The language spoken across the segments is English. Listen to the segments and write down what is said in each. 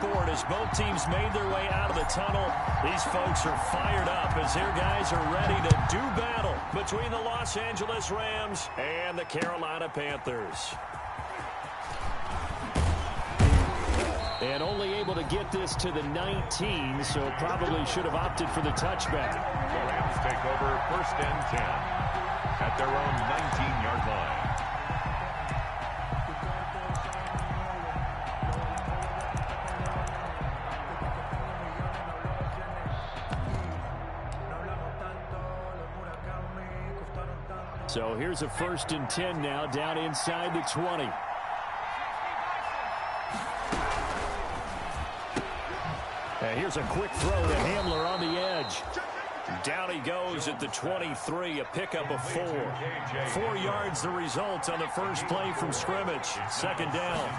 scored as both teams made their way out of the tunnel. These folks are fired up as their guys are ready to do battle between the Los Angeles Rams and the Carolina Panthers. And only able to get this to the 19, so probably should have opted for the touchback. The Rams take over 1st and 10 at their own 19-yard line. So here's a 1st and 10 now down inside the 20. And here's a quick throw to Hamler on the edge. Down he goes at the 23, a pickup of 4. 4 yards the result on the first play from scrimmage. 2nd down.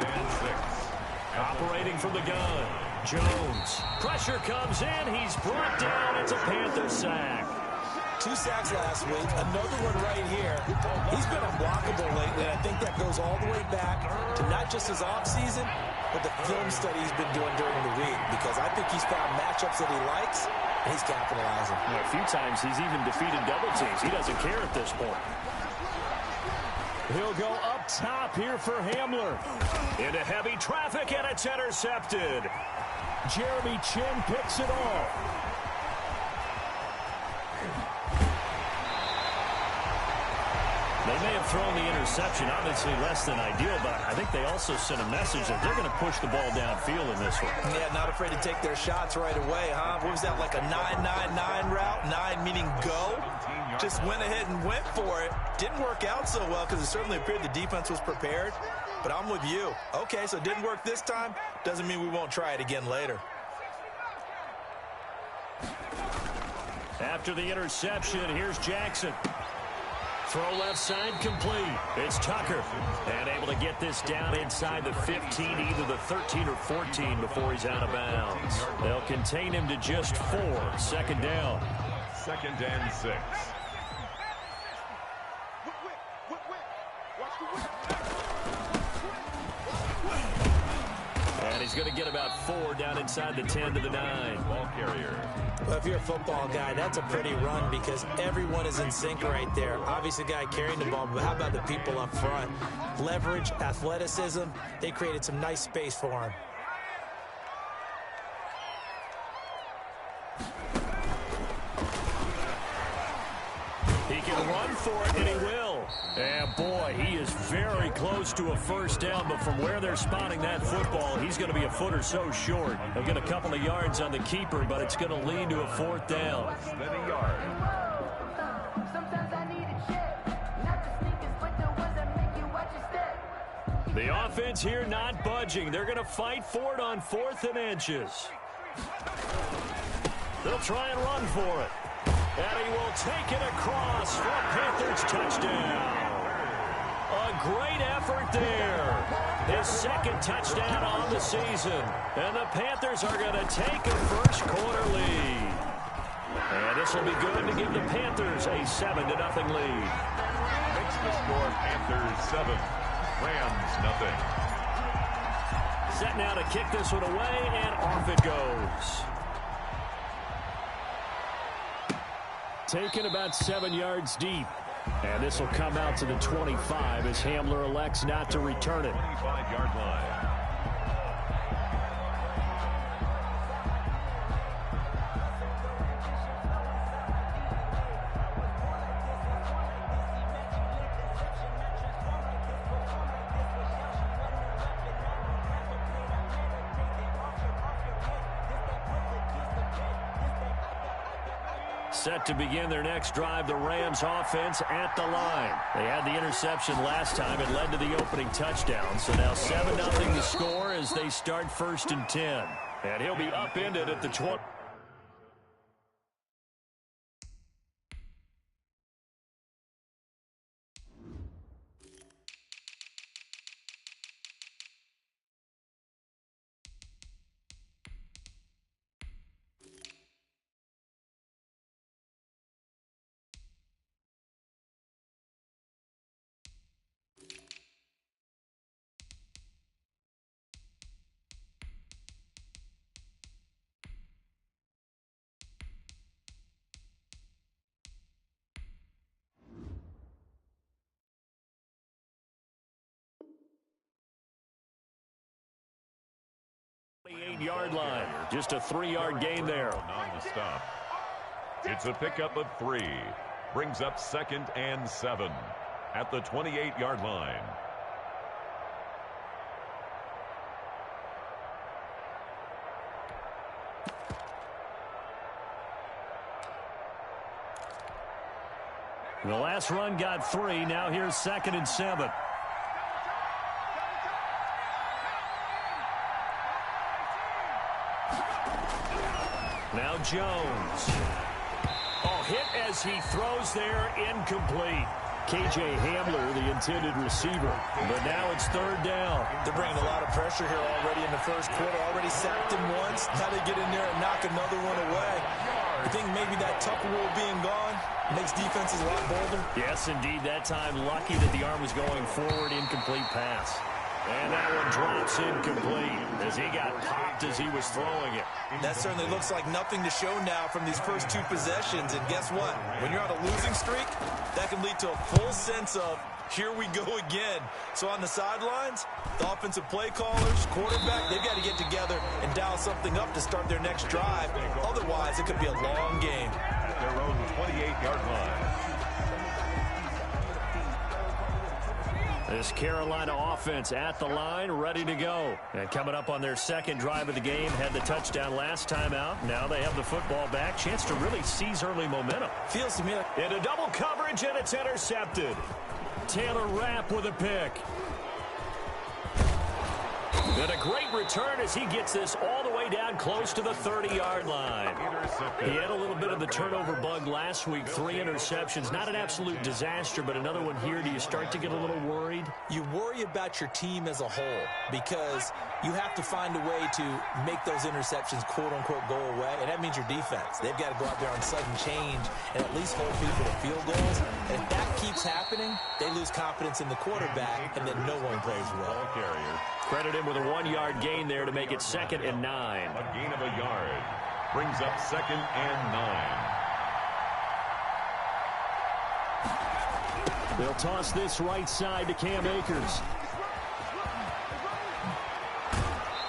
Operating from the gun. Jones. Pressure comes in. He's brought down. It's a Panther sack. 2 sacks last week, another one right here. He's been unblockable lately, and I think that goes all the way back to not just his offseason, but the film study he's been doing during the week, because I think he's found matchups that he likes, and he's capitalizing. A few times he's even defeated double teams. He doesn't care at this point. He'll go up top here for Hamler. Into heavy traffic, and it's intercepted. Jeremy Chin picks it off. They may have thrown the interception, obviously less than ideal, but I think they also sent a message that they're going to push the ball downfield in this one. Yeah, not afraid to take their shots right away, huh? What was that, like a 9-9-9 route? 9 meaning go? Just went ahead and went for it. Didn't work out so well because it certainly appeared the defense was prepared, but I'm with you. Okay, so it didn't work this time. Doesn't mean we won't try it again later. After the interception, here's Jackson. Throw left side complete. It's Tucker. And able to get this down inside the 15, either the 13 or 14 before he's out of bounds. They'll contain him to just 4. 2nd down. 2nd and 6. And he's going to get about 4 down inside the 10 to the 9. Ball carrier. Well, if you're a football guy, that's a pretty run because everyone is in sync right there. Obviously, the guy carrying the ball, but how about the people up front? Leverage, athleticism, they created some nice space for him. He can run for it, and he will. And, boy, he is very close to a 1st down, but from where they're spotting that football, he's going to be a foot or so short. He'll get a couple of yards on the keeper, but it's going to lead to a 4th down. Less than a yard. The offense here not budging. They're going to fight for it on 4th and inches. They'll try and run for it. And he will take it across for a Panthers touchdown. A great effort there. His 2nd touchdown on the season. And the Panthers are going to take a first-quarter lead. And this will be good to give the Panthers a 7-0 lead. Makes the score Panthers 7, Rams nothing. Set now to kick this one away, and off it goes. Taken about 7 yards deep. And this will come out to the 25 as Hamler elects not to return it. 25-yard line. Set to begin their next drive, the Rams offense at the line. They had the interception last time. It led to the opening touchdown. So now 7-0 the score as they start 1st and 10. And he'll be upended at the 20. 28-yard line. Just a 3-yard gain there. On the stop. It's a pickup of 3. Brings up 2nd and 7 at the 28-yard line. The last run got 3. Now here's 2nd and 7. Now Jones. Oh, hit as he throws there, incomplete. K.J. Hamler, the intended receiver. But now it's 3rd down. They're bringing a lot of pressure here already in the first quarter. Already sacked him once. Now they get in there and knock another one away. I think maybe that Tucker rule being gone makes defenses a lot bolder. Yes, indeed. That time, lucky that the arm was going forward. Incomplete pass. And that one drops incomplete as he got popped as he was throwing it. That certainly looks like nothing to show now from these first 2 possessions. And guess what? When you're on a losing streak, that can lead to a full sense of, here we go again. So on the sidelines, the offensive play callers, quarterback, they've got to get together and dial something up to start their next drive. Otherwise, it could be a long game. At their own 28-yard line. This Carolina offense at the line, ready to go. And coming up on their 2nd drive of the game, had the touchdown last time out. Now they have the football back. Chance to really seize early momentum. Feels to me like into double coverage, and it's intercepted. Taylor Rapp with a pick. And a great return as he gets this all the way down close to the 30-yard line. He had a little bit of the turnover bug last week. 3 interceptions. Not an absolute disaster, but another one here. Do you start to get a little worried? You worry about your team as a whole because you have to find a way to make those interceptions, quote-unquote, go away, and that means your defense. They've got to go out there on sudden change and at least hold people to field goals. And if that keeps happening, they lose confidence in the quarterback, and then no one plays well. Ball carrier. Credit him with a 1-yard gain there to make it 2nd and 9. A gain of a yard. Brings up 2nd and 9. They'll toss this right side to Cam Akers.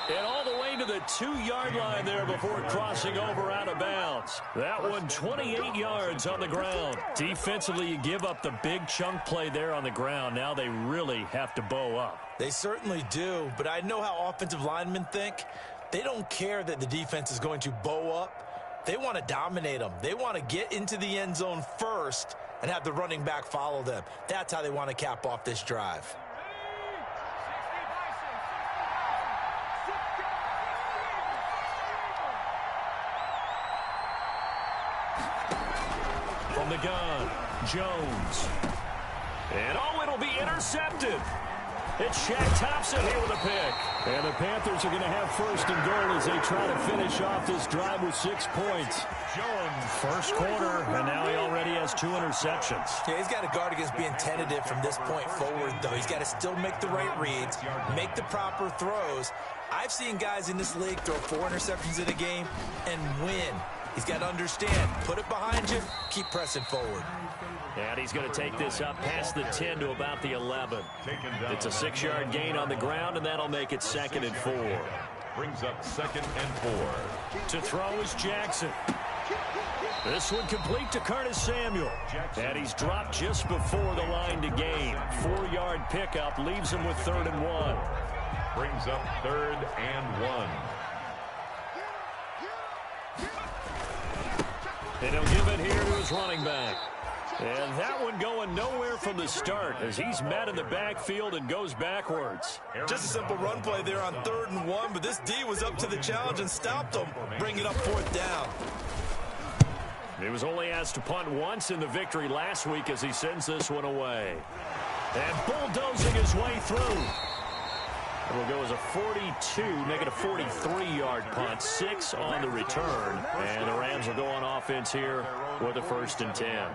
And all the way to the 2-yard line there before crossing over out of bounds. That one 28 yards on the ground. Defensively, you give up the big chunk play there on the ground. Now they really have to bow up. They certainly do, but I know how offensive linemen think. They don't care that the defense is going to bow up. They want to dominate them. They want to get into the end zone first and have the running back follow them. That's how they want to cap off this drive. From the gun, Jones. And oh, it'll be intercepted. It's Shaq Thompson here with a pick. And the Panthers are going to have 1st and goal as they try to finish off this drive with 6 points. Jones. First quarter, and now he already has 2 interceptions. Yeah, he's got to guard against being tentative from this point forward, though. He's got to still make the right reads, make the proper throws. I've seen guys in this league throw 4 interceptions in a game and win. He's got to understand, put it behind you, keep pressing forward. And he's going to take this up past the 10 to about the 11. It's a 6-yard gain on the ground, and that'll make it 2nd and 4. Brings up 2nd and 4. To throw is Jackson. This one complete to Curtis Samuel. And he's dropped just before the line to gain. 4-yard pickup leaves him with 3rd and 1. Brings up 3rd and 1. And he'll give it here to his running back. And that one going nowhere from the start as he's met in the backfield and goes backwards. Just a simple run play there on 3rd and 1, but this D was up to the challenge and stopped him, bringing up 4th down. He was only asked to punt once in the victory last week as he sends this one away. And bulldozing his way through. It will go as a 42, make it a 43-yard punt, 6 on the return. And the Rams will go on offense here with a 1st and 10.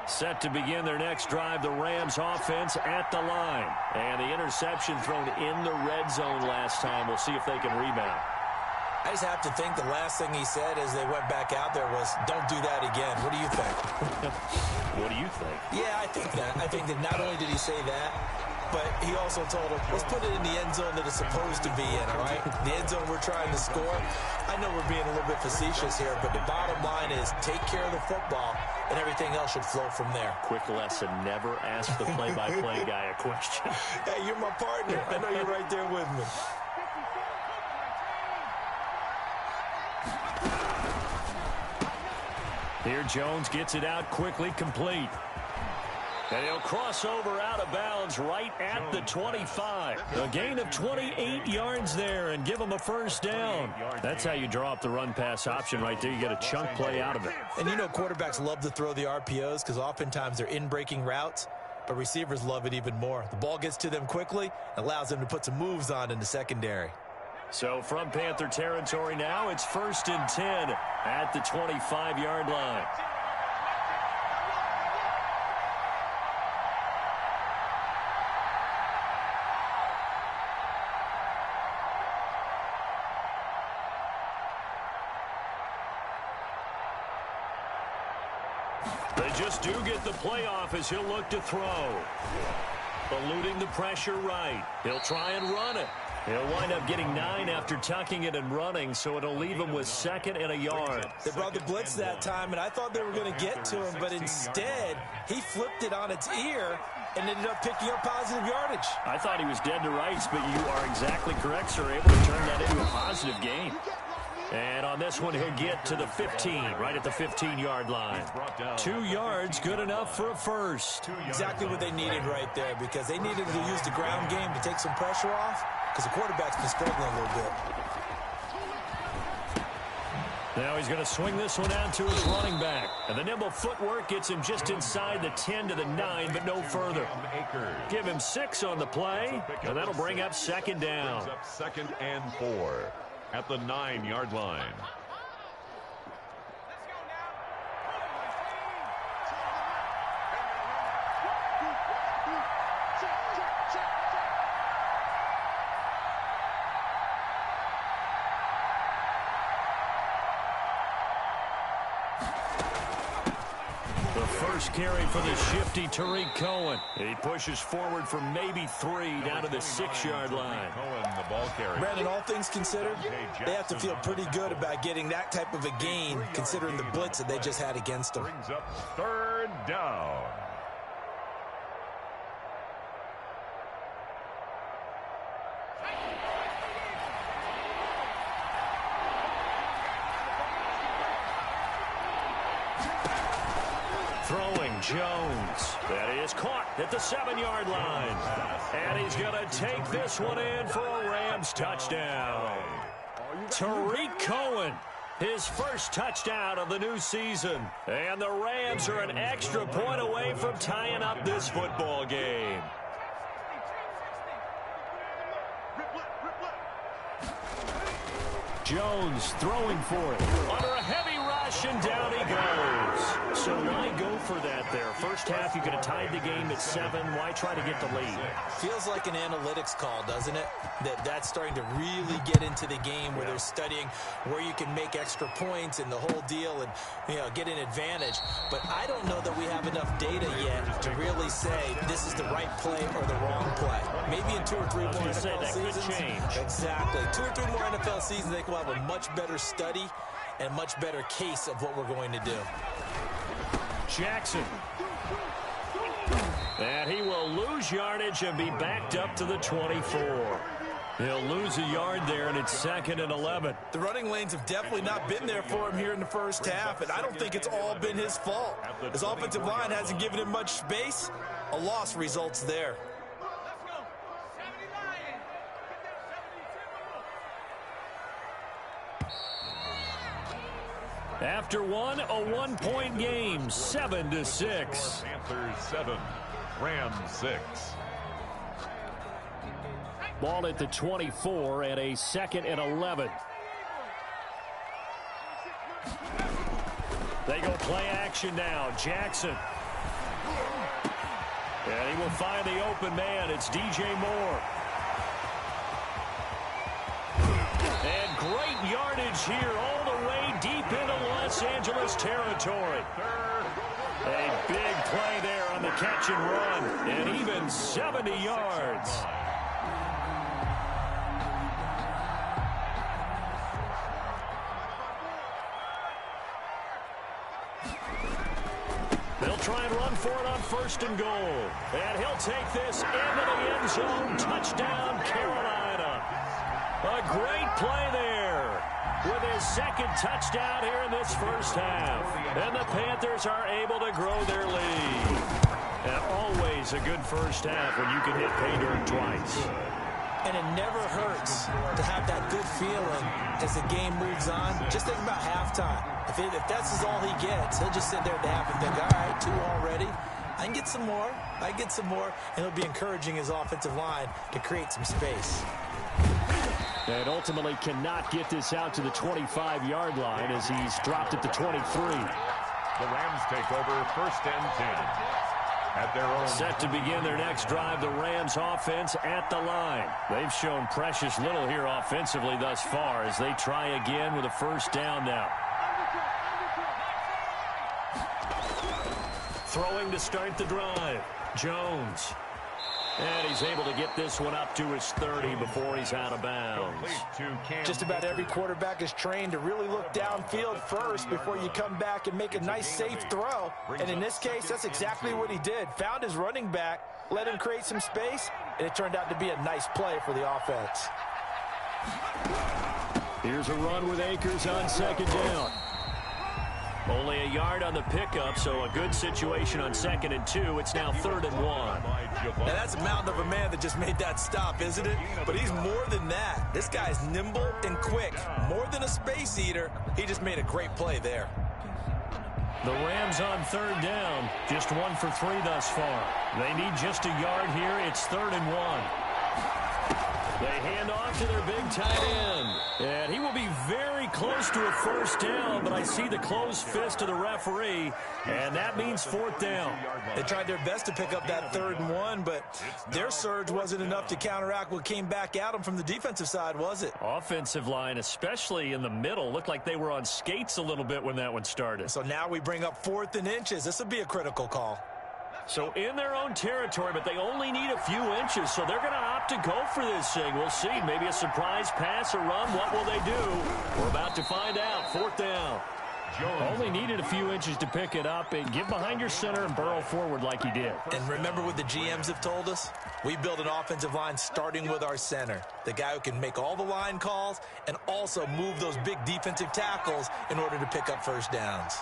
Set to begin their next drive, the Rams offense at the line. And the interception thrown in the red zone last time. We'll see if they can rebound. I just have to think the last thing he said as they went back out there was, don't do that again. What do you think? What do you think? Yeah, I think that. I think that not only did he say that, but he also told him, let's put it in the end zone that it's supposed to be in, all right? The end zone we're trying to score. I know we're being a little bit facetious here, but the bottom line is take care of the football, and everything else should flow from there. Quick lesson, never ask the play-by-play guy a question. Hey, you're my partner. I know you're right there with me. Here Jones gets it out quickly, complete. And he'll cross over out of bounds right at the 25. A gain of 28 yards there and give him a first down. That's how you draw up the run-pass option right there. You get a chunk play out of it. And you know quarterbacks love to throw the RPOs because oftentimes they're in-breaking routes, but receivers love it even more. The ball gets to them quickly, allows them to put some moves on in the secondary. So from Panther territory now, it's 1st and 10 at the 25-yard line. They just do get the playoff as he'll look to throw. Eluding the pressure right. He'll try and run it. He'll wind up getting 9 after tucking it and running, so it'll leave him with 2nd and a yard. They brought the blitz that time, and I thought they were going to get to him, but instead, he flipped it on its ear and ended up picking up positive yardage. I thought he was dead to rights, but you are exactly correct, sir. Able to turn that into a positive gain. And on this one, he'll get to the 15, right at the 15-yard line. 2 yards, good enough for a first. Exactly what they needed right there, because they needed to use the ground game to take some pressure off, because the quarterback's been struggling a little bit. Now he's going to swing this one out to his running back. And the nimble footwork gets him just inside the 10 to the 9, but no further. Give him 6 on the play, and that'll bring up 2nd down. 2nd and 4 at the 9-yard line. First carry for the shifty Tariq Cohen. He pushes forward for maybe 3 down to the 6-yard line. Brandon, all things considered, they have to feel pretty good about getting that type of a gain considering the blitz that they just had against them. Brings up 3rd down. Throwing Jones. That is caught at the 7-yard line. And he's going to take this one in for a Rams touchdown. Tariq Cohen, his first touchdown of the new season. And the Rams are an extra point away from tying up this football game. Jones throwing for it. Under a heavy rush, and down he goes. So why go for that there? First half, you could have tied the game at 7. Why try to get the lead? Feels like an analytics call, doesn't it? That's starting to really get into the game where they're studying where you can make extra points and the whole deal and, you know, get an advantage. But I don't know that we have enough data yet to really say this is the right play or the wrong play. Maybe in 2 or 3 more NFL seasons. Could change. Exactly. 2 or 3 more NFL seasons, they will have a much better study and a much better case of what we're going to do. Jackson. And he will lose yardage and be backed up to the 24. He'll lose a yard there, and it's 2nd and 11. The running lanes have definitely not been there for him here in the first half, and I don't think it's all been his fault. His offensive line hasn't given him much space. A loss results there. After one, a 1-point game, 7-6. Panthers 7, Rams 6. Ball at the 24 and a 2nd and 11. They go play action now. Jackson. And he will find the open man. It's DJ Moore. And great yardage here all the way deep into Los Angeles territory. A big play there on the catch and run, and even 70 yards. They'll try and run for it on 1st and goal. And he'll take this into the end zone. Touchdown, Carolina. A great play there with his 2nd touchdown here in this first half. And the Panthers are able to grow their lead. And always a good first half when you can hit pay dirt twice. And it never hurts to have that good feeling as the game moves on. Just think about halftime. If that's all he gets, he'll just sit there at the half and think, all right, 2 already. I can get some more. I can get some more. And he'll be encouraging his offensive line to create some space. And ultimately cannot get this out to the 25-yard line as he's dropped it to 23. The Rams take over 1st and 10. At their own. Set to begin their next drive, the Rams offense at the line. They've shown precious little here offensively thus far as they try again with a 1st down now. Throwing to start the drive, Jones. And he's able to get this one up to his 30 before he's out of bounds. Just about every quarterback is trained to really look downfield first before you come back and make a nice, safe throw. And in this case, that's exactly what he did. Found his running back, let him create some space, and it turned out to be a nice play for the offense. Here's a run with Akers on 2nd down. Only a yard on the pickup, so a good situation on 2nd and 2. It's now 3rd and 1. Now that's a mountain of a man that just made that stop, isn't it? But he's more than that. This guy's nimble and quick. More than a space eater. He just made a great play there. The Rams on 3rd down. Just 1 for 3 thus far. They need just a yard here. It's 3rd and 1. They hand off to their big tight end. And he will be very close to a 1st down, but I see the closed fist of the referee, and that means 4th down. They tried their best to pick up that 3rd and 1, but their surge wasn't enough to counteract what came back at them from the defensive side, was it? Offensive line, especially in the middle, looked like they were on skates a little bit when that one started. So now we bring up 4th and inches. This will be a critical call. So in their own territory, but they only need a few inches, so they're going to opt to go for this thing. We'll see. Maybe a surprise pass or run. What will they do? We're about to find out. 4th down. Only needed a few inches to pick it up and get behind your center and burrow forward like he did. And remember what the GMs have told us? We build an offensive line starting with our center, the guy who can make all the line calls and also move those big defensive tackles in order to pick up 1st downs.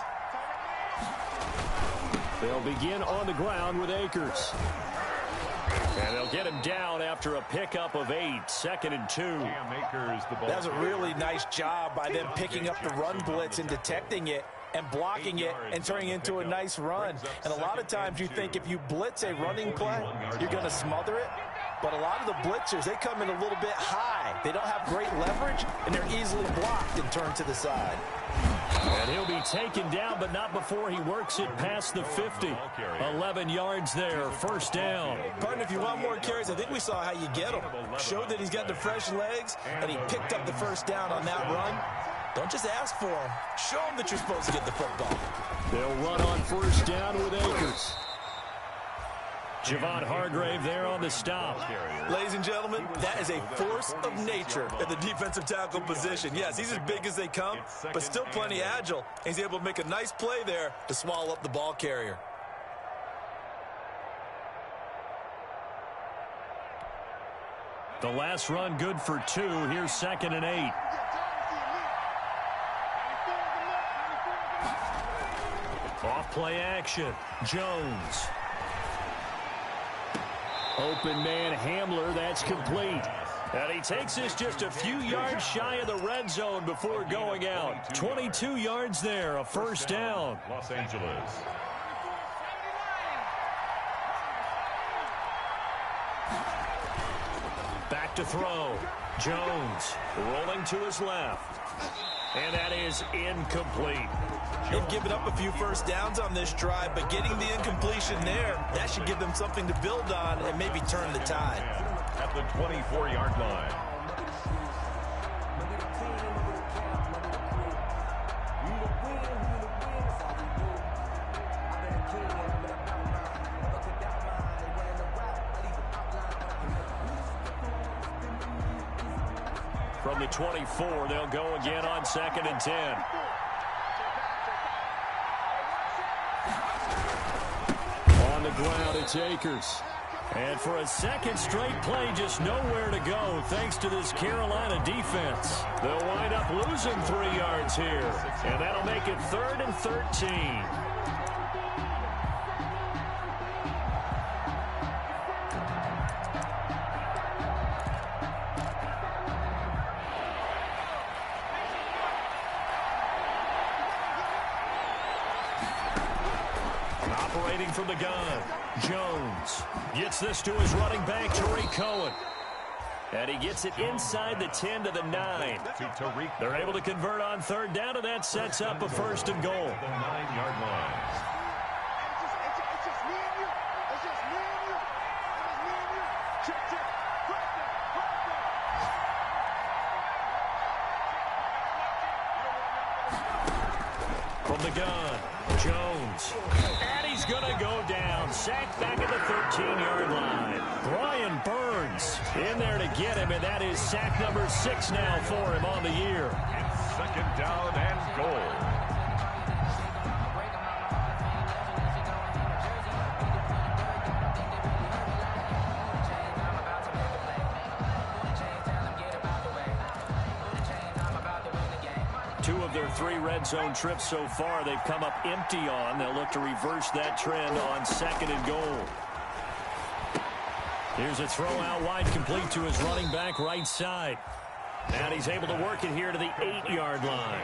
They'll begin on the ground with Akers. And they'll get him down after a pickup of 8, 2nd and 2. That was a really nice job by them picking up the run blitz and detecting it and blocking it and turning it into a nice run. And a lot of times you think if you blitz a running play, you're going to smother it. But a lot of the blitzers, they come in a little bit high. They don't have great leverage, and they're easily blocked and turned to the side. And he'll be taken down, but not before he works it past the 50. 11 yards there, 1st down. Pardon, if you want more carries, I think we saw how you get him. Showed that he's got the fresh legs, and he picked up the 1st down on that run. Don't just ask for him. Show him that you're supposed to get the football. They'll run on 1st down with Akers. Javon Hargrave there on the stop. Ladies and gentlemen, that is a force of nature at the defensive tackle position. Yes, he's as big as they come, but still plenty agile. He's able to make a nice play there to swallow up the ball carrier. The last run good for 2. Here's 2nd and 8. Off play action. Jones. Open man Hamler, that's complete. And he takes this just a few yards shy of the red zone before going out. 22 yards there, a 1st down. Los Angeles. Back to throw. Jones rolling to his left. And that is incomplete. They've given up a few 1st downs on this drive, but getting the incompletion there, that should give them something to build on and maybe turn the tide. At the 24-yard line. From the 24, they'll go again on 2nd and 10. On the ground, it's Akers. And for a second straight play, just nowhere to go thanks to this Carolina defense. They'll wind up losing 3 yards here, and that'll make it 3rd and 13. Operating from the gun, Jones gets this to his running back, Tariq Cohen. And he gets it inside the 10 to the 9. They're able to convert on 3rd down, and that sets up a 1st and goal. The 9-yard line. From the gun, Jones. And he's going to go down. Sacked back at the 13-yard line. Brian Burns in there to get him, and that is sack number 6 now for him on the year. It's 2nd down and goal. Two of their 3 red zone trips so far, they've come up empty on. They'll look to reverse that trend on 2nd and goal. Here's a throw out wide, complete to his running back right side. And he's able to work it here to the 8-yard line.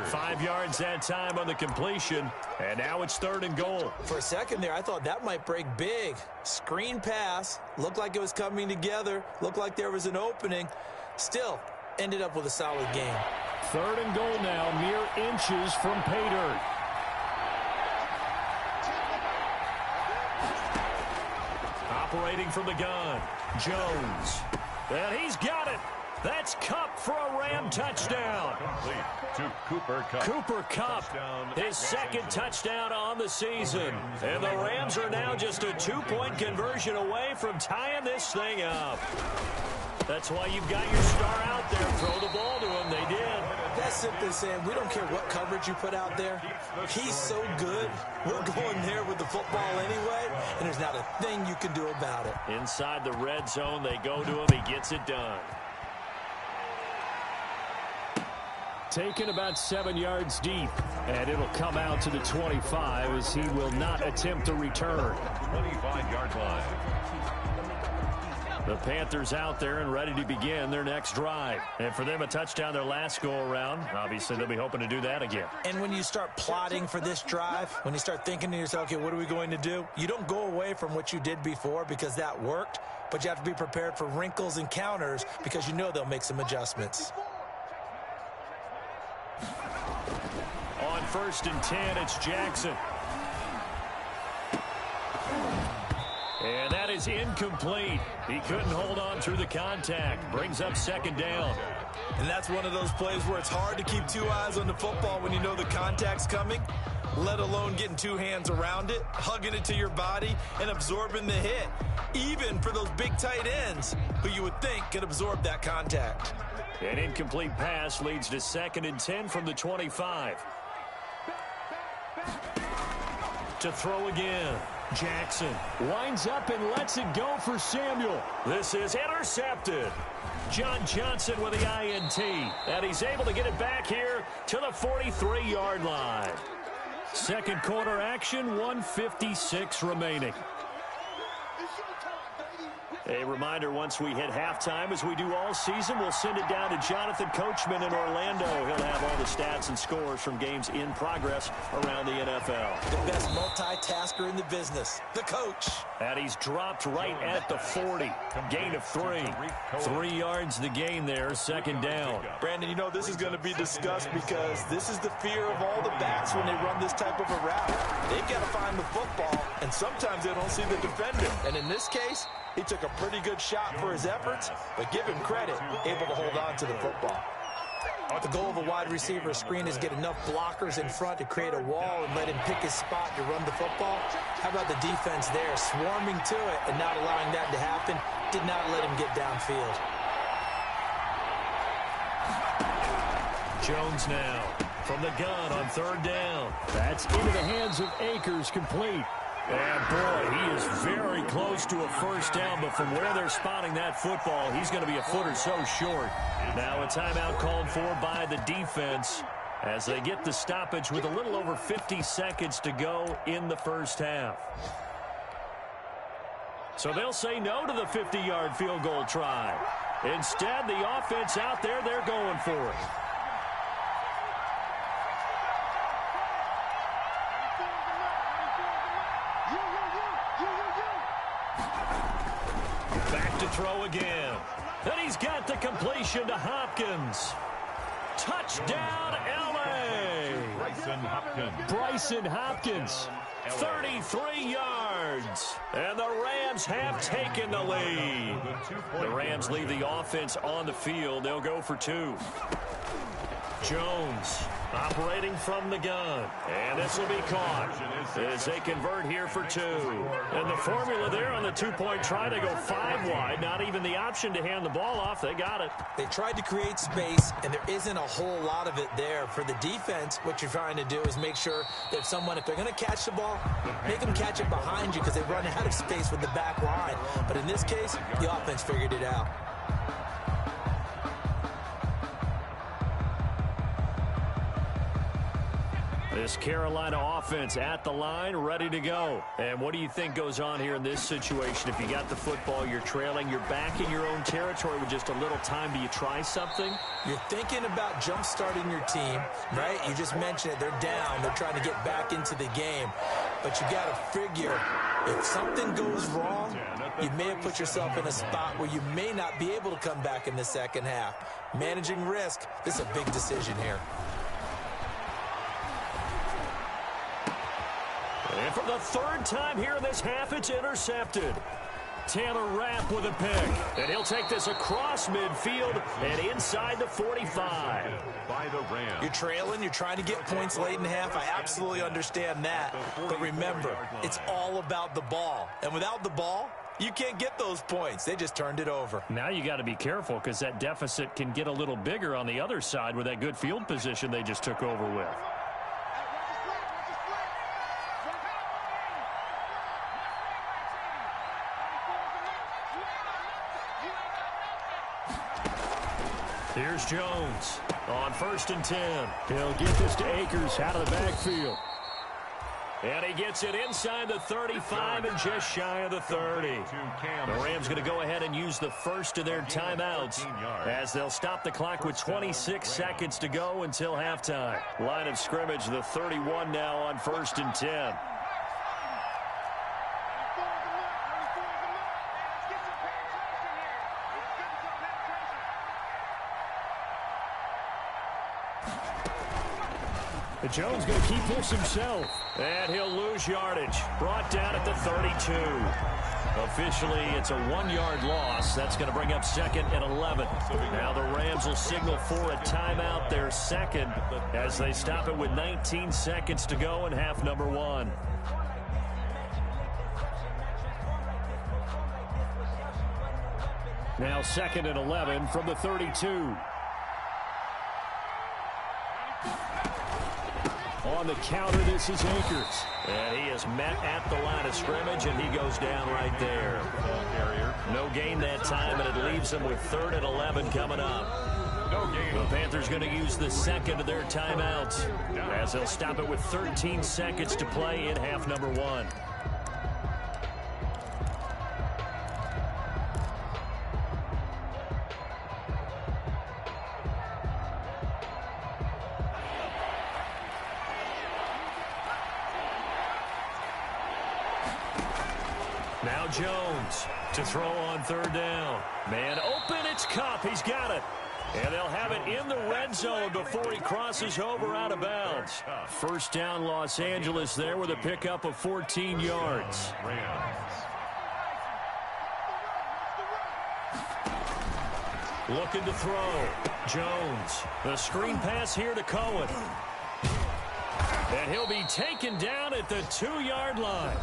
5 yards that time on the completion, and now it's 3rd and goal. For a second there, I thought that might break big. Screen pass, looked like it was coming together, looked like there was an opening. Still, ended up with a solid game. 3rd and goal now, mere inches from pay dirt. Operating from the gun, Jones. And he's got it. That's Kupp for a Ram touchdown. Complete to Cooper Kupp. Cooper Kupp, his 2nd touchdown on the season. And the Rams are now just a 2-point conversion away from tying this thing up. That's why you've got your star out there. Throw the ball to him. They did. That's simply saying we don't care what coverage you put out there. He's so good. We're going there with the football anyway, and there's not a thing you can do about it. Inside the red zone, they go to him. He gets it done. Taken about 7 yards deep, and it'll come out to the 25 as he will not attempt to return. 25-yard line. The Panthers out there and ready to begin their next drive. And for them, a touchdown their last go-around. Obviously, they'll be hoping to do that again. And when you start plotting for this drive, when you start thinking to yourself, okay, what are we going to do? You don't go away from what you did before because that worked, but you have to be prepared for wrinkles and counters because you know they'll make some adjustments. On 1st and 10, it's Jackson. And that is incomplete. He couldn't hold on through the contact. Brings up 2nd down. And that's one of those plays where it's hard to keep 2 eyes on the football when you know the contact's coming, let alone getting 2 hands around it, hugging it to your body, and absorbing the hit, even for those big tight ends who you would think could absorb that contact. An incomplete pass leads to 2nd and 10 from the 25. To throw again. Jackson winds up and lets it go for Samuel. This is intercepted. John Johnson with the INT. And he's able to get it back here to the 43-yard line. Second quarter action, 1:56 remaining. A reminder, once we hit halftime, as we do all season, we'll send it down to Jonathan Coachman in Orlando. He'll have all the stats and scores from games in progress around the NFL. The best multitasker in the business, the coach. And he's dropped right at the 40. Gain of 3. 3 yards the gain there, 2nd down. Brandon, you know this is going to be discussed because this is the fear of all the backs when they run this type of a route. They've got to find the football, and sometimes they don't see the defender. And in this case, he took a pretty good shot for his efforts, but give him credit, able to hold on to the football. The goal of a wide receiver screen is get enough blockers in front to create a wall and let him pick his spot to run the football. How about the defense there, swarming to it and not allowing that to happen? Did not let him get downfield. Jones now from the gun on third down. That's into the hands of Akers, complete. And, boy, he is very close to a first down, but from where they're spotting that football, he's going to be a foot or so short. Now a timeout called for by the defense as they get the stoppage with a little over 50 seconds to go in the first half. So they'll say no to the 50-yard field goal try. Instead, the offense out there, they're going for it. Back to throw again. And he's got the completion to Hopkins. Touchdown, L.A. Bryson Hopkins, 33 yards. And the Rams have taken the lead. The Rams leave the offense on the field. They'll go for two. Jones operating from the gun. And this will be caught as they convert here for two. And the formula there on the two-point try to go 5 wide. Not even the option to hand the ball off. They got it. They tried to create space, and there isn't a whole lot of it there. For the defense, what you're trying to do is make sure that if they're going to catch the ball, make them catch it behind you because they run out of space with the back line. But in this case, the offense figured it out. This Carolina offense at the line, ready to go. And what do you think goes on here in this situation? If you got the football, you're trailing, you're back in your own territory with just a little time. Do you try something? You're thinking about jump-starting your team, right? You just mentioned it. They're down. They're trying to get back into the game. But you got to figure, if something goes wrong, you may have put yourself in a spot where you may not be able to come back in the second half. Managing risk, this is a big decision here. And for the third time here in this half, it's intercepted. Taylor Rapp with a pick. And he'll take this across midfield and inside the 45. By the Rams. You're trailing. You're trying to get points late in the half. I absolutely understand that. But remember, it's all about the ball. And without the ball, you can't get those points. They just turned it over. Now you got to be careful because that deficit can get a little bigger on the other side with that good field position they just took over with. Here's Jones on 1st and 10. He'll get this to Akers out of the backfield. And he gets it inside the 35 and just shy of the 30. The Rams going to go ahead and use the first of their timeouts as they'll stop the clock with 26 seconds to go until halftime. Line of scrimmage, the 31 now on 1st and 10. Jones going to keep this himself. And he'll lose yardage. Brought down at the 32. Officially, it's a 1-yard loss. That's going to bring up 2nd and 11. Now the Rams will signal for a timeout, their second, as they stop it with 19 seconds to go in half number 1. Now 2nd and 11 from the 32. On the counter, this is Akers. And he is met at the line of scrimmage, and he goes down right there. No gain that time, and it leaves them with 3rd and 11 coming up. The Panthers going to use the second of their timeouts as they'll stop it with 13 seconds to play in half number 1. Now Jones to throw on 3rd down. Man open, it's Kupp. He's got it. And they'll have it in the red zone before he crosses over out of bounds. First down, Los Angeles there with a pickup of 14 yards. Looking to throw. Jones. The screen pass here to Cohen. And he'll be taken down at the 2-yard line.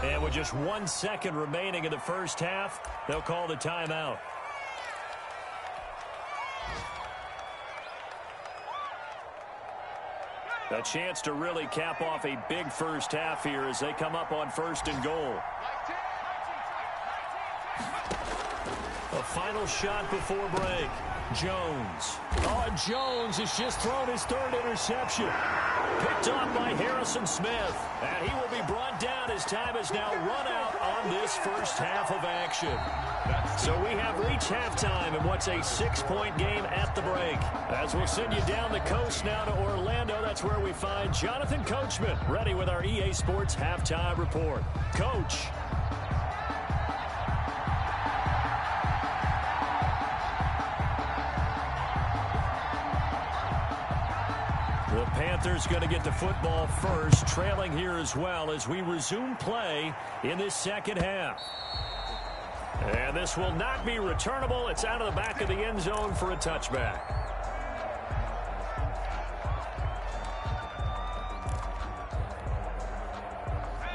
And with just 1 second remaining in the first half, they'll call the timeout. A chance to really cap off a big first half here as they come up on 1st and goal. A final shot before break. Jones. Oh, Jones has just thrown his 3rd interception. Picked off by Harrison Smith. And he will be brought down as time has now run out on this first half of action. So we have reached halftime in what's a 6-point game at the break. As we'll send you down the coast now to Orlando, that's where we find Jonathan Coachman ready with our EA Sports Halftime Report. Coach. The Panthers going to get the football first, trailing here as well as we resume play in this second half. And this will not be returnable. It's out of the back of the end zone for a touchback.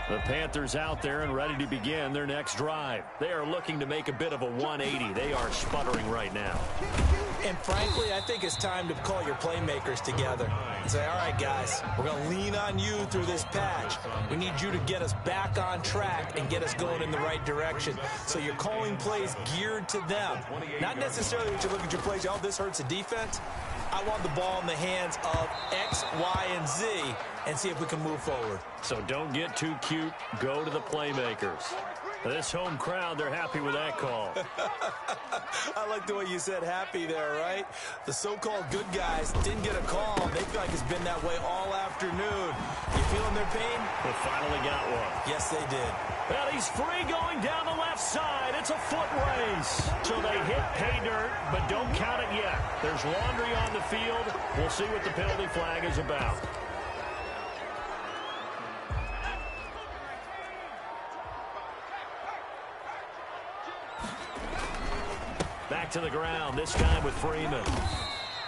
The Panthers out there and ready to begin their next drive. They are looking to make a bit of a 180. They are sputtering right now. And frankly, I think it's time to call your playmakers together and say, all right, guys, we're going to lean on you through this patch. We need you to get us back on track and get us going in the right direction. So you're calling plays geared to them. Not necessarily that you look at your plays, oh, this hurts the defense. I want the ball in the hands of X, Y, and Z and see if we can move forward. So don't get too cute. Go to the playmakers. This home crowd, they're happy with that call. I like the way you said happy there, right? The so-called good guys didn't get a call. They feel like it's been that way all afternoon. You feeling their pain? They finally got one. Yes, they did. Well, he's free going down the left side. It's a foot race. So they hit pay dirt, but don't count it yet. There's laundry on the field. We'll see what the penalty flag is about. Back to the ground, this time with Freeman.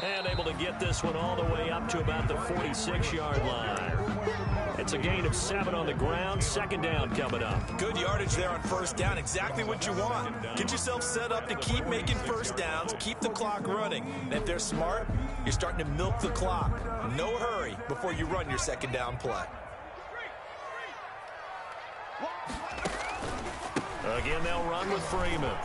And able to get this one all the way up to about the 46-yard line. It's a gain of 7 on the ground. 2nd down coming up. Good yardage there on 1st down. Exactly what you want. Get yourself set up to keep making 1st downs. Keep the clock running. And if they're smart, you're starting to milk the clock. No hurry before you run your 2nd down play. Again, they'll run with Freeman.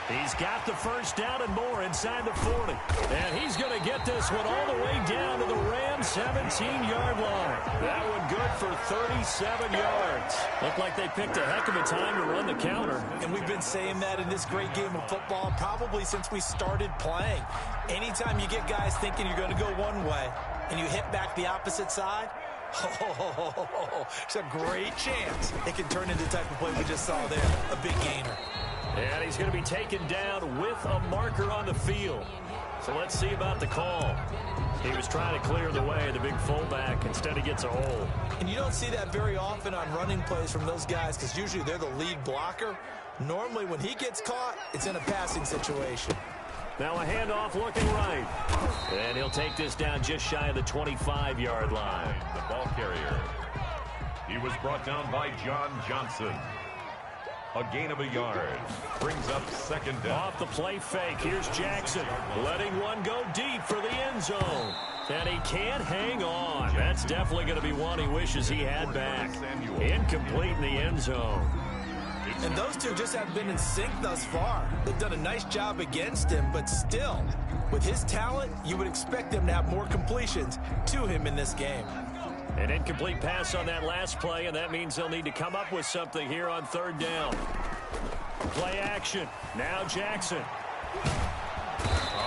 He's got the 1st down and more inside the 40. And he's going to get this one all the way down to the Rams' 17-yard line. That one good for 37 yards. Looked like they picked a heck of a time to run the counter. And we've been saying that in this great game of football probably since we started playing. Anytime you get guys thinking you're going to go one way and you hit back the opposite side, it's a great chance it can turn into the type of play we just saw there, a big gainer. And he's going to be taken down with a marker on the field. So let's see about the call. He was trying to clear the way, the big fullback. Instead, he gets a hole. And you don't see that very often on running plays from those guys because usually they're the lead blocker. Normally, when he gets caught, it's in a passing situation. Now a handoff looking right. And he'll take this down just shy of the 25-yard line. The ball carrier. He was brought down by John Johnson. A gain of a yard. Brings up 2nd down. Off the play fake. Here's Jackson. Letting one go deep for the end zone. And he can't hang on. That's definitely going to be one he wishes he had back. Incomplete in the end zone. And those two just haven't been in sync thus far. They've done a nice job against him, but still, with his talent, you would expect them to have more completions to him in this game. An incomplete pass on that last play, and that means they'll need to come up with something here on 3rd down. Play action. Now Jackson.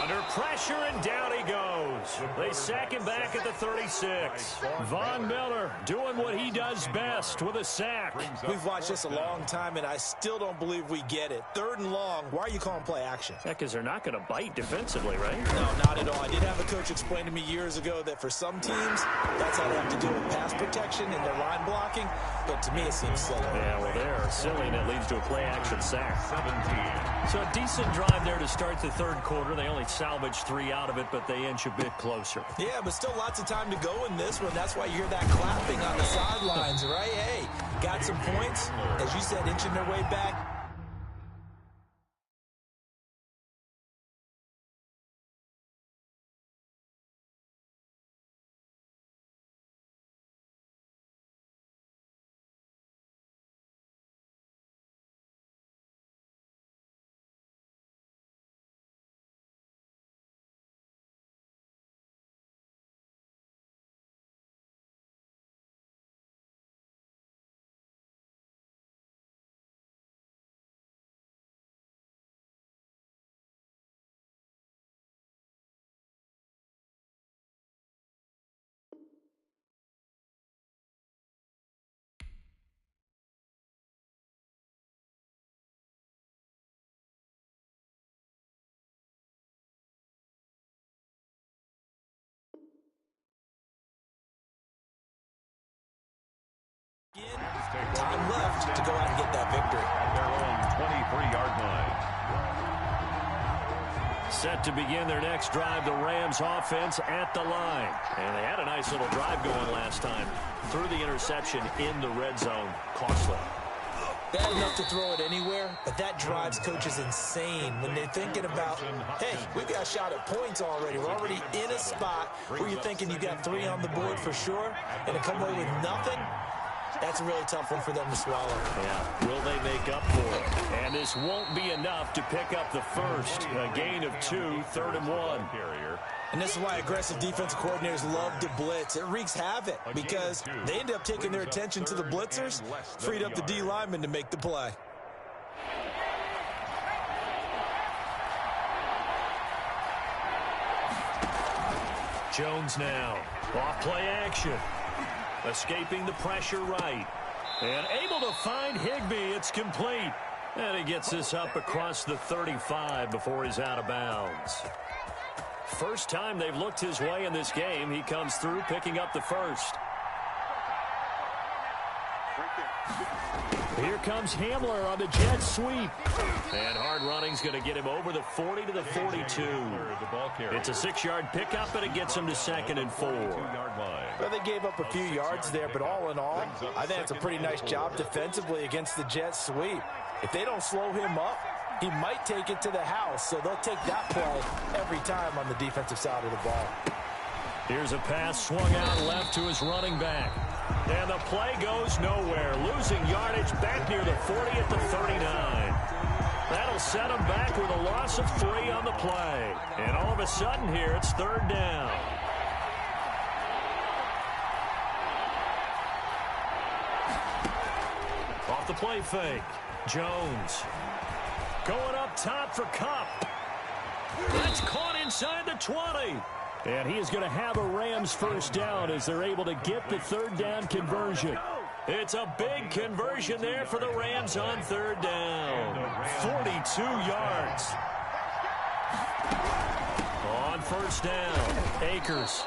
Under pressure, and down he goes. They sack him back at the 36. Von Miller doing what he does best with a sack. We've watched this a long time, and I still don't believe we get it. 3rd and long. Why are you calling play action? Yeah, because they're not going to bite defensively, right? No, not at all. I did have a coach explain to me years ago that for some teams, that's how they have to deal with pass protection and their line blocking. But to me, it seems silly. Yeah, well, they're silly, and it leads to a play-action sack. 17. So a decent drive there to start the 3rd quarter. They only salvaged 3 out of it, but they inch a bit closer. Yeah, but still lots of time to go in this one. That's why you hear that clapping on the sidelines, right? Hey, got some points. As you said, inching their way back. Time left to go out and get that victory. At their own 23-yard line. Set to begin their next drive, the Rams offense at the line. And they had a nice little drive going last time. Threw the interception in the red zone. Costly. Bad enough to throw it anywhere, but that drives coaches insane when they're thinking about, hey, we've got a shot at points already. We're already in a spot where you're thinking you got 3 on the board for sure, and to come away with nothing, that's a really tough one for them to swallow. Yeah, will they make up for it? And this won't be enough to pick up the first. A gain of 2, 3rd and 1. And this is why aggressive defensive coordinators love to blitz. It wreaks havoc because they end up taking their attention to the blitzers, freed up the D lineman to make the play. Jones now. Off play action. Escaping the pressure right. And able to find Higbee. It's complete. And he gets this up across the 35 before he's out of bounds. First time they've looked his way in this game. He comes through picking up the first. Here comes Hamler on the jet sweep. And hard running's going to get him over the 40 to the 42. It's a 6-yard pickup, and it gets him to 2nd and 4. Well, they gave up a few yards there, but all in all, I think it's a pretty nice job defensively against the jet sweep. If they don't slow him up, he might take it to the house, so they'll take that play every time on the defensive side of the ball. Here's a pass swung out left to his running back. And the play goes nowhere. Losing yardage back near the 40 at the 39. That'll set him back with a loss of 3 on the play. And all of a sudden here, it's 3rd down. Off the play fake. Jones. Going up top for Kupp. That's caught inside the 20. And he is going to have a Rams first down as they're able to get the 3rd down conversion. It's a big conversion there for the Rams on 3rd down. 42 yards. On first down, Akers.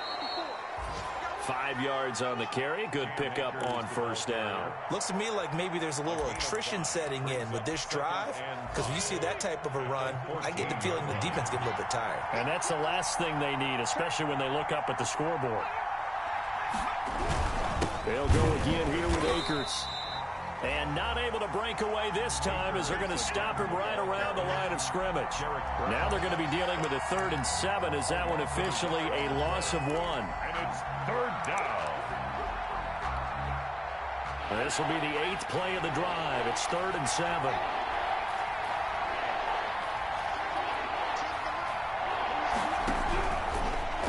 5 yards on the carry. Good pickup on first down. Looks to me like maybe there's a little attrition setting in with this drive, because when you see that type of a run, I get the feeling the defense gets a little bit tired. And that's the last thing they need, especially when they look up at the scoreboard. They'll go again here with Akers. And not able to break away this time as they're going to stop him right around the line of scrimmage. Now they're going to be dealing with a 3rd and 7 as that one officially a loss of 1. And it's 3rd down. This will be the 8th play of the drive. It's 3rd and 7.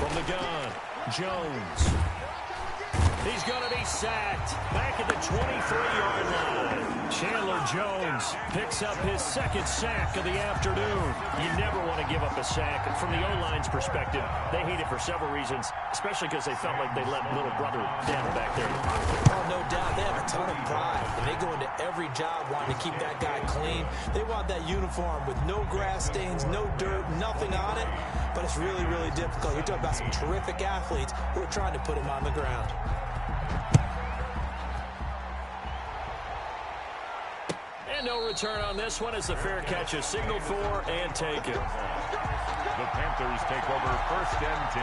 From the gun, Jones. He's going to be sacked back at the 23-yard line. Chandler Jones picks up his 2nd sack of the afternoon. You never want to give up a sack. And from the O-line's perspective, they hate it for several reasons, especially because they felt like they let little brother down back there. Oh, no doubt. They have a ton of pride, and they go into every job wanting to keep that guy clean. They want that uniform with no grass stains, no dirt, nothing on it. But it's really, really difficult. You're talking about some terrific athletes who are trying to put him on the ground. And no return on this one as the fair catch is signaled for and taken. The Panthers take over 1st and 10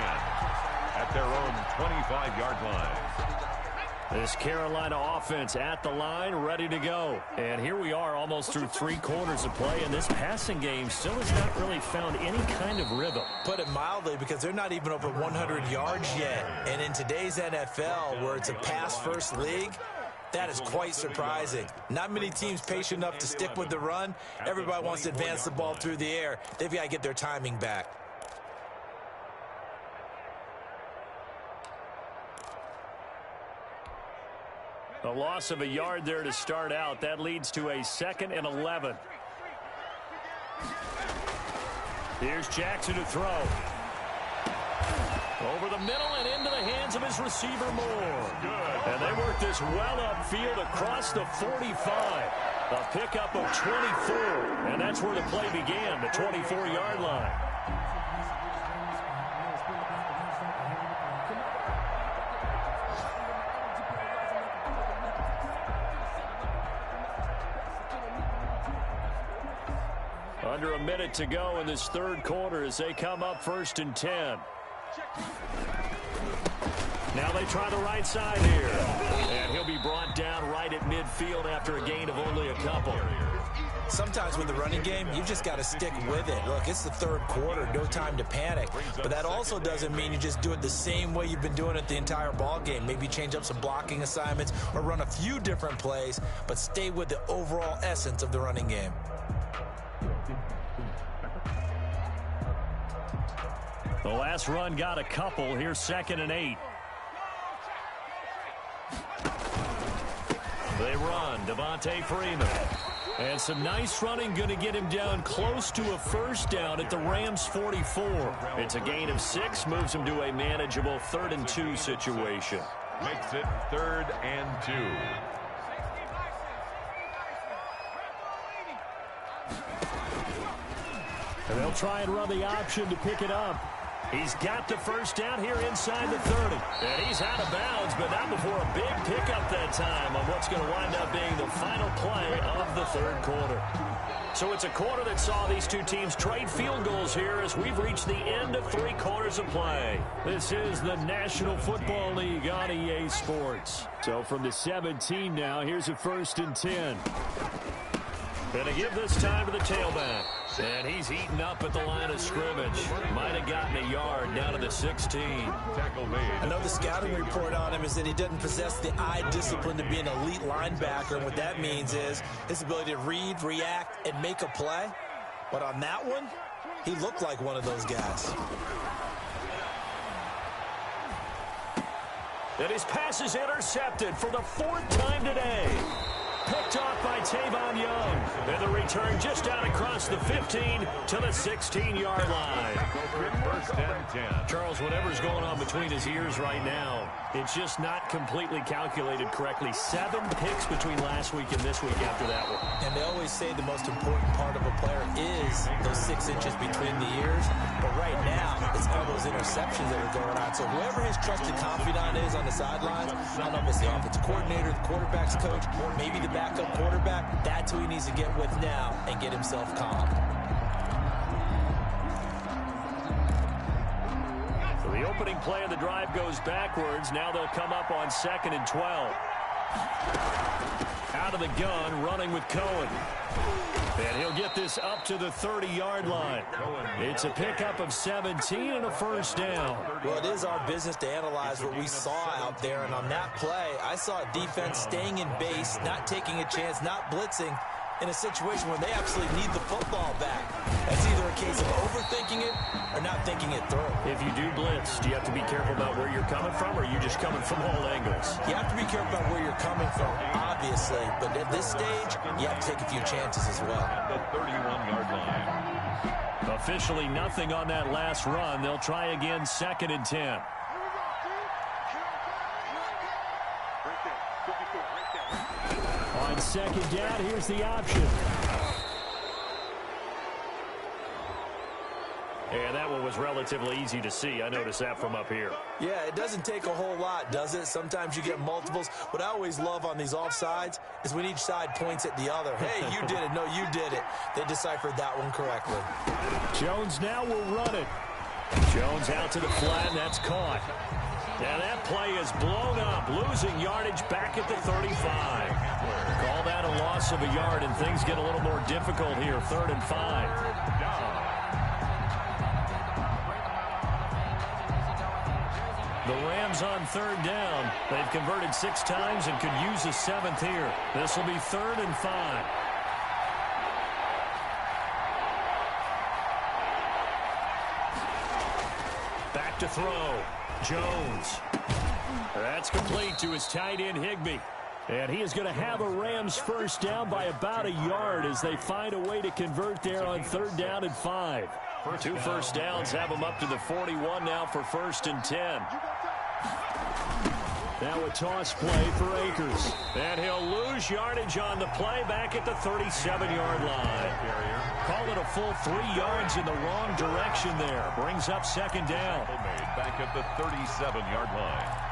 at their own 25-yard line. This Carolina offense at the line, ready to go. And here we are almost through 3 quarters of play, and this passing game still has not really found any kind of rhythm. Put it mildly, because they're not even over 100 yards yet. And in today's NFL, where it's a pass-first league, that is quite surprising. Not many teams patient enough to stick with the run. Everybody wants to advance the ball through the air. They've got to get their timing back. A loss of a yard there to start out. That leads to a 2nd and 11. Here's Jackson to throw. Over the middle and into the hands of his receiver, Moore. Good. And they work this well upfield across the 45. A pickup of 24. And that's where the play began, the 24-yard line. Under a minute to go in this 3rd quarter as they come up 1st and 10. Now they try the right side here. And he'll be brought down right at midfield after a gain of only a couple. Sometimes with the running game, you've just got to stick with it. Look, it's the 3rd quarter, no time to panic. But that also doesn't mean you just do it the same way you've been doing it the entire ball game. Maybe change up some blocking assignments or run a few different plays, but stay with the overall essence of the running game. The last run got a couple. Here's 2nd and 8. They run. Devontae Freeman. And some nice running, going to get him down close to a 1st down at the Rams' 44. It's a gain of 6, moves him to a manageable 3rd and 2 situation. Makes it 3rd and 2. And they'll try and run the option to pick it up. He's got the 1st down here inside the 30. And he's out of bounds, but not before a big pickup that time on what's going to wind up being the final play of the 3rd quarter. So it's a quarter that saw these two teams trade field goals here as we've reached the end of 3 quarters of play. This is the National Football League on EA Sports. So from the 17 now, here's a 1st and 10. Going to give this time to the tailback. And he's eaten up at the line of scrimmage. Might have gotten a yard down to the 16. Tackle made. Another scouting report on him is that he doesn't possess the eye discipline to be an elite linebacker. And what that means is his ability to read, react, and make a play. But on that one, he looked like one of those guys. And his pass is intercepted for the 4th time today. Picked off by Tavon Young. And the return just out across the 15 to the 16-yard line. 1st and 10. Charles, whatever's going on between his ears right now, it's just not completely calculated correctly. 7 picks between last week and this week after that one. And they always say the most important part of a player is those 6 inches between the ears. But right now, it's all those interceptions that are going on. So whoever his trusted confidant is on the sidelines, I don't know if it's the offensive coordinator, the quarterback's coach, maybe the backup quarterback, that's who he needs to get with now and get himself calm. So the opening play of the drive goes backwards. Now they'll come up on 2nd and 12. Out of the gun, running with Cohen. And he'll get this up to the 30-yard line. It's a pickup of 17 and a 1st down. Well, it is our business to analyze what we saw out there. And on that play, I saw a defense staying in base, not taking a chance, not blitzing, in a situation where they absolutely need the football back. That's either a case of overthinking it or not thinking it through. If you do blitz, do you have to be careful about where you're coming from, or are you just coming from all angles? You have to be careful about where you're coming from, obviously. But at this stage, you have to take a few chances as well. At the 31-yard line. Officially nothing on that last run. They'll try again, 2nd and 10. On 2nd down, here's the option. And that one was relatively easy to see. I noticed that from up here. Yeah, it doesn't take a whole lot, does it? Sometimes you get multiples. What I always love on these offsides is when each side points at the other. Hey, you did it. No, you did it. They deciphered that one correctly. Jones now will run it. Jones out to the flat, and that's caught. Now that play is blown up, losing yardage back at the 35. Call that a loss of a yard, and things get a little more difficult here, 3rd and 5. The Rams on 3rd down. They've converted 6 times and could use a 7th here. This will be 3rd and 5. Back to throw. Jones. That's complete to his tight end, Higbee. And he is going to have a Rams 1st down by about a yard as they find a way to convert there on 3rd down and 5. 2 first downs have them up to the 41 now for 1st and 10. Now a toss play for Akers. And he'll lose yardage on the play back at the 37-yard line. Call it a full 3 yards in the wrong direction there. Brings up 2nd down. Back at the 37-yard line.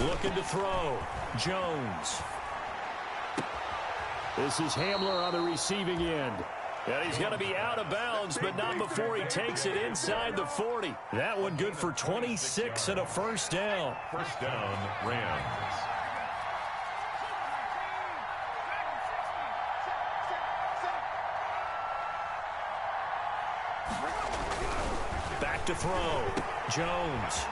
Looking to throw. Jones. This is Hamler on the receiving end. And he's going to be out of bounds, but not before he takes it inside the 40. That one good for 26 and a 1st down. 1st down, Rams. Back to throw. Jones.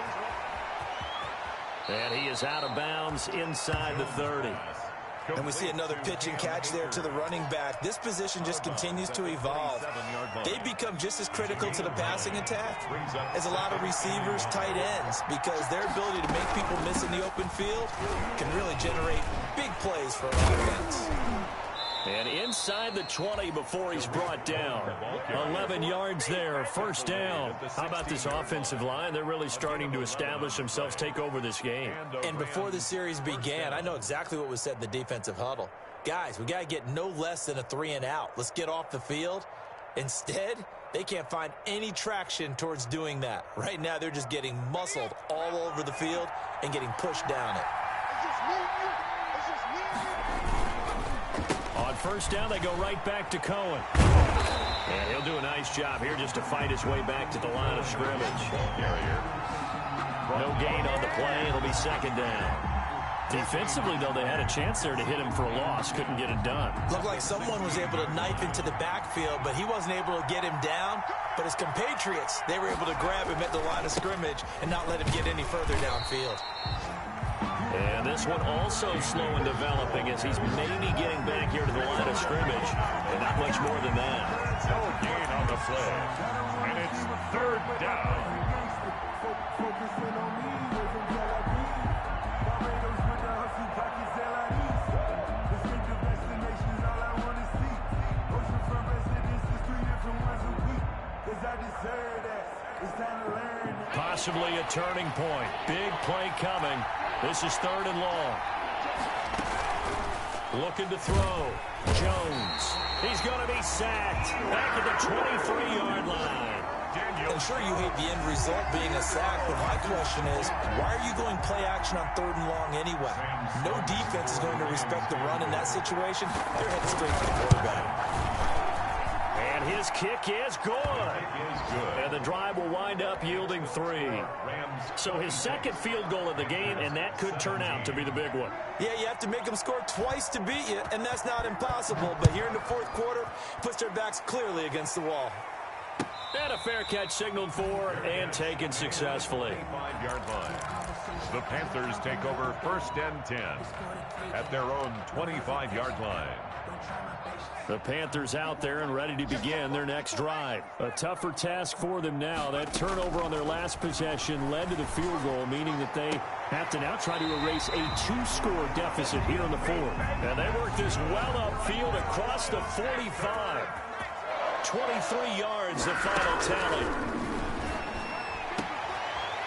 And he is out of bounds inside the 30. And we see another pitch and catch there to the running back. This position just continues to evolve. They become just as critical to the passing attack as a lot of receivers, tight ends, because their ability to make people miss in the open field can really generate big plays for an offense. And inside the 20 before he's brought down. 11 yards there, 1st down. How about this offensive line? They're really starting to establish themselves, take over this game. And before the series began, I know exactly what was said in the defensive huddle. Guys, we got to get no less than a 3 and out. Let's get off the field. Instead, they can't find any traction towards doing that. Right now, they're just getting muscled all over the field and getting pushed down it. On 1st down, they go right back to Cohen. And he'll do a nice job here just to fight his way back to the line of scrimmage. No gain on the play. It'll be 2nd down. Defensively, though, they had a chance there to hit him for a loss. Couldn't get it done. Looked like someone was able to knife into the backfield, but he wasn't able to get him down. But his compatriots, they were able to grab him at the line of scrimmage and not let him get any further downfield. And this one also slow in developing as he's maybe getting back here to the line of scrimmage. And not much more than that. No gain on the play. And it's 3rd down. Possibly a turning point. Big play coming. This is 3rd and long. Looking to throw. Jones. He's going to be sacked. Back at the 23-yard line. I'm sure you hate the end result being a sack, but my question is, why are you going play action on 3rd and long anyway? No defense is going to respect the run in that situation. They're headed straight to the quarterback. And his kick is good. And the drive will wind up yielding 3. So his 2nd field goal of the game, and that could turn out to be the big one. Yeah, you have to make them score twice to beat you, and that's not impossible. But here in the 4th quarter, puts their backs clearly against the wall. And a fair catch signaled for and taken successfly. 5-yard line. The Panthers take over 1st and 10 at their own 25-yard line. The Panthers out there and ready to begin their next drive. A tougher task for them now. That turnover on their last possession led to the field goal, meaning that they have to now try to erase a 2-score deficit here in the fourth. And they work this well upfield across the 45. 23 yards, the final tally.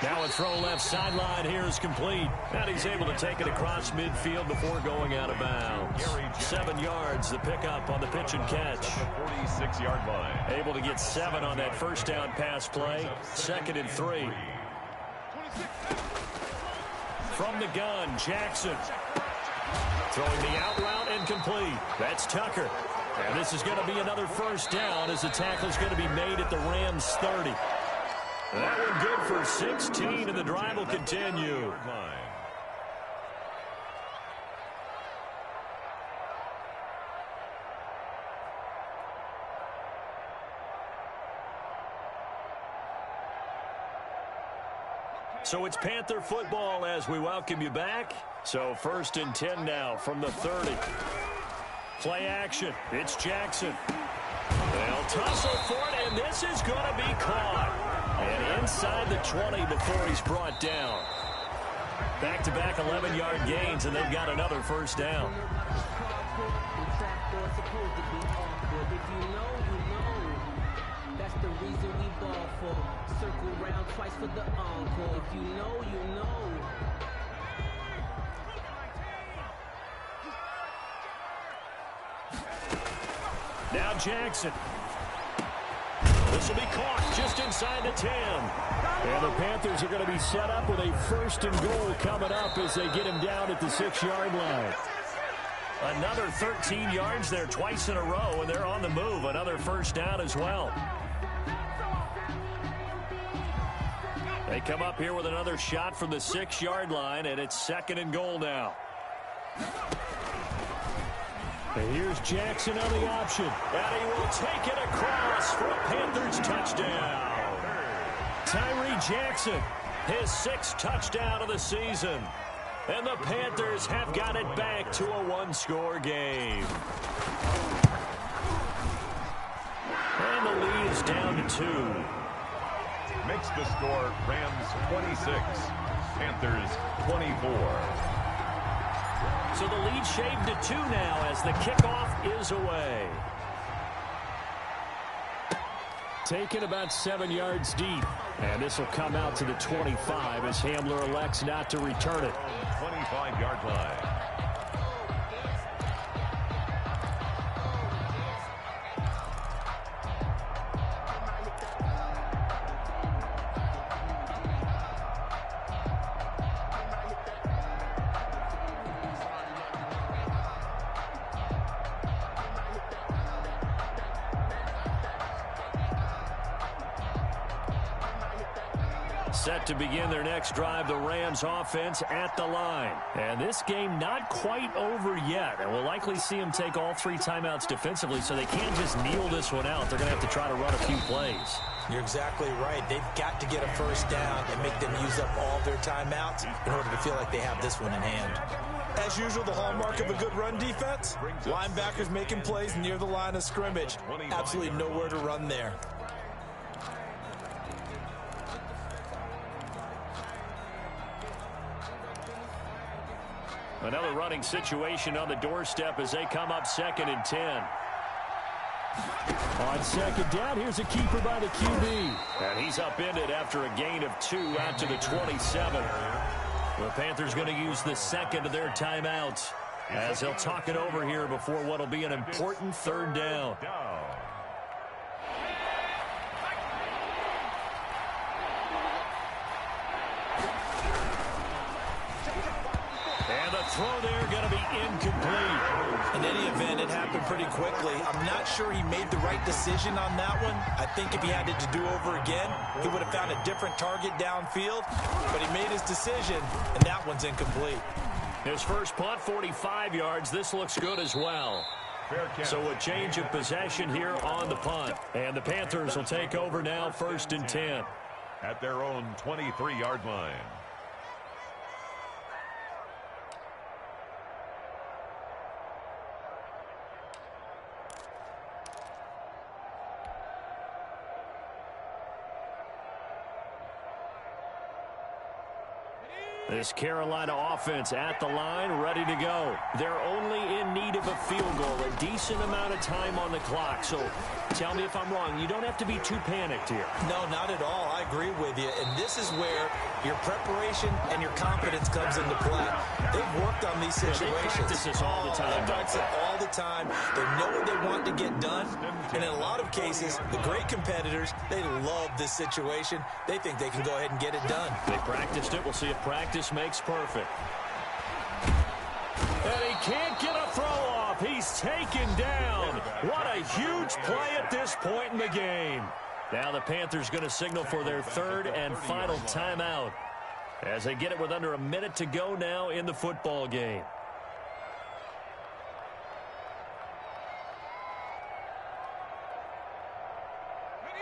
Now a throw left sideline here is complete. And he's able to take it across midfield before going out of bounds. 7 yards, the pickup on the pitch and catch. 46-yard line. Able to get 7 on that first down pass play. 2nd and 3. From the gun, Jackson. Throwing the out route and complete. That's Tucker. And this is going to be another first down as the tackle is going to be made at the Rams' 30. That one good for 16, and the drive will continue. So it's Panther football as we welcome you back. So 1st and 10 now from the 30. Play action. It's Jackson. They'll tussle for it, and this is going to be caught. And inside the 20 before he's brought down. Back-to-back 11-yard gains, and they've got another first down. That's the reason we ball for. Circle round twice for the encore. If you know, you know. Now Jackson. This will be caught just inside the 10. And the Panthers are going to be set up with a 1st and goal coming up as they get him down at the 6-yard line. Another 13 yards there twice in a row, and they're on the move. Another first down as well. They come up here with another shot from the 6-yard line, and it's 2nd and goal now. And here's Jackson on the option. And he will take it across for a Panthers touchdown. Tyree Jackson, his 6th touchdown of the season. And the Panthers have got it back to a 1-score game. And the lead is down to 2. Makes the score Rams 26, Panthers 24. So the lead shaved to 2 now as the kickoff is away. Taken about 7 yards deep. And this will come out to the 25 as Hamler elects not to return it. 25-yard line. Set to begin their next drive, the Rams offense at the line. And this game not quite over yet. And we'll likely see them take all 3 timeouts defensively, so they can't just kneel this one out. They're going to have to try to run a few plays. You're exactly right. They've got to get a first down and make them use up all their timeouts in order to feel like they have this one in hand. As usual, the hallmark of a good run defense, linebackers making plays near the line of scrimmage. Absolutely nowhere to run there. Another running situation on the doorstep as they come up 2nd and 10. On 2nd down, here's a keeper by the QB. And he's upended after a gain of 2 out to the 27. The Panthers going to use the 2nd of their timeouts as they'll talk it over here before what will be an important 3rd down. Throw there going to be incomplete. In any event, it happened pretty quickly. I'm not sure he made the right decision on that one. I think if he had it to do over again, he would have found a different target downfield. But he made his decision, and that one's incomplete. His first punt, 45 yards. This looks good as well. So a change of possession here on the punt. And the Panthers will take over now, 1st and 10. At their own 23-yard line. This Carolina offense at the line, ready to go. They're only in need of a field goal, a decent amount of time on the clock. So tell me if I'm wrong. You don't have to be too panicked here. No, not at all. I agree with you. And this is where your preparation and your confidence comes into play. They've worked on these situations. They practice this all the time. They practice it all the time. They know what they want to get done. And in a lot of cases, the great competitors, they love this situation. They think they can go ahead and get it done. They practiced it. We'll see if practice makes perfect. And he can't get a throw off. He's taken down. What a huge play at this point in the game. Now the Panthers going to signal for their third and final timeout as they get it with under a minute to go now in the football game.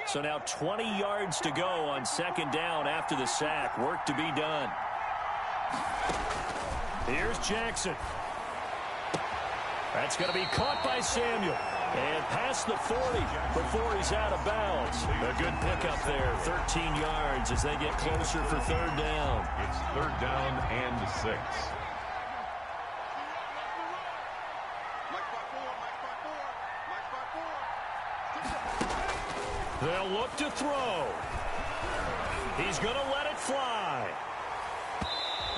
So now 20 yards to go on second down after the sack. Work to be done. Here's Jackson. That's going to be caught by Samuel. And past the 40 before he's out of bounds. A good pickup there, 13 yards as they get closer for third down. It's third down and 6. They'll look to throw. He's going to let it fly.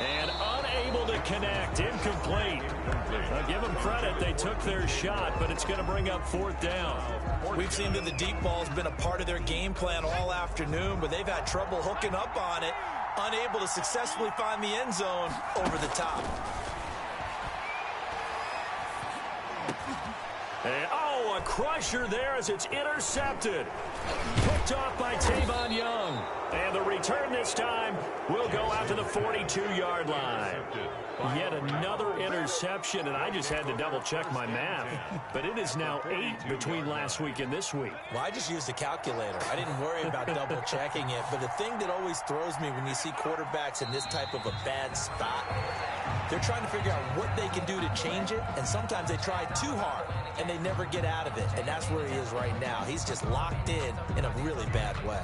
And unable to connect. Incomplete. I'll give them credit. They took their shot, but it's going to bring up fourth down. We've seen that the deep ball has been a part of their game plan all afternoon, but they've had trouble hooking up on it, unable to successfully find the end zone over the top. And, oh, a crusher there as it's intercepted. Picked off by Tavon Young. And the return this time will go out to the 42-yard line. Yet another interception, and I just had to double-check my math. But it is now 8 between last week and this week. Well, I just used a calculator. I didn't worry about double-checking it. But the thing that always throws me when you see quarterbacks in this type of a bad spot, they're trying to figure out what they can do to change it, and sometimes they try too hard, and they never get out of it. And that's where he is right now. He's just locked in a really bad way.